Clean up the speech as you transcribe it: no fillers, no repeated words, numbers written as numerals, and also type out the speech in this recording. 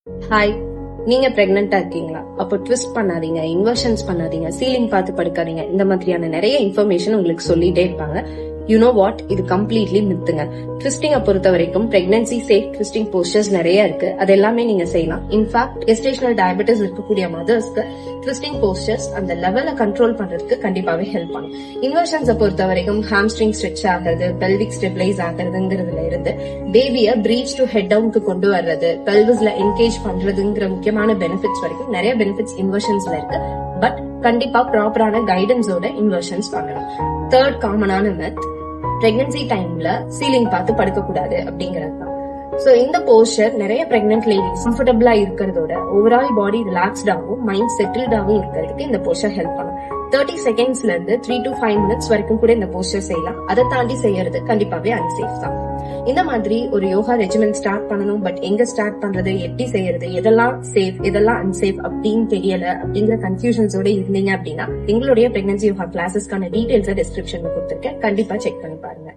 Hi, நீங்க பிரெக்னெண்டா இருக்கீங்களா? அப்போ ட்விஸ்ட் பண்ணாதீங்க, இன்வர்ஷன்ஸ் பண்ணாதீங்க, சீலிங் பார்த்து படுக்காதீங்க. இந்த மாதிரியான நிறைய இன்ஃபர்மேஷன் உங்களுக்கு சொல்லிட்டே இருப்பாங்க. யூ நோ வாட், இது கம்ப்ளீட்லி மித்துங்க. ட்விஸ்டிங்கை பொறுத்த வரைக்கும் பிரெக்னன்சி சேஃப் ட்விஸ்டிங் போஸ்டர்ஸ் நிறைய இருக்கு. அது எல்லாமே நீங்க செய்யலாம். இன்ஃபேக்ட் கெஸ்டேஷனல் டயபெட்டிஸ் இருக்கக்கூடிய மதர்ஸ்க்கு ட்விஸ்டிங் போஸ்டர்ஸ் அந்த லெவலை கண்ட்ரோல் பண்றதுக்கு கண்டிப்பாவே ஹெல்ப் பண்ணும். இன்வர்ஷன்ஸை பொறுத்த வரைக்கும் ஹாம்ஸ்ட்ரிங் ஸ்ட்ரெச் ஆகிறது, பெல்விக் ஸ்டெபிளைஸ் ஆகிறதுங்கிறதுல இருந்து பேபியை பிரீச் டு ஹெட் டவுனுக்கு கொண்டு வர்றது, பெல்விஸ்ல என்கேஜ் பண்றதுங்கிற முக்கியமான பெனிஃபிட்ஸ் வரைக்கும் நிறைய பெனிஃபிட்ஸ் இன்வர்ஷன்ஸ்ல இருக்கு. பட் கண்டிப்பா ப்ராப்பரான கைடன்ஸோட இன்வர்ஷன்ஸ் பண்ணணும். தேர்ட் காமனான மெத், பிரெக்னன்சி டைம்ல சீலிங் பார்த்து படுக்க கூடாது அப்படிங்கிறது தான். சோ இந்த போஸ்டர் நிறைய பிரெக்னன்ட் லேடிஸ் கம்ஃபர்டபுளா இருக்கிறதோட ஓவரால் பாடி ரிலாக்ஸ்டாகவும் மைண்ட் செட்டில்டாகவும் இருக்கிறதுக்கு இந்த போஸ்டர் ஹெல்ப் பண்ணும். 30 செகண்ட்ஸ்ல இருந்து 3 to 5 minutes வரைக்கும் கூட இந்த போஸ்டர் செய்யலாம். அதை தாண்டி செய்யறது கண்டிப்பாவே அன்சேஃப் தான். இந்த மாதிரி ஒரு யோகா ரெஜிமெண்ட் ஸ்டார்ட் பண்ணணும், பட் எங்க ஸ்டார்ட் பண்றது, எப்படி செய்யறது, எதெல்லாம் சேஃப் எதெல்லாம் அன்சேஃப் அப்படின்னு தெரியல அப்படிங்கிற கன்ஃபியூஷன்ஸோட இருந்தீங்க அப்படின்னா எங்களுடைய பிரெக்னன்சி யோகா கிளாஸஸ்க்கான டீடைல்ஸை டிஸ்கிரிப்ஷன்ல கொடுத்துருக்கேன். கண்டிப்பா செக் பண்ணி பாருங்க.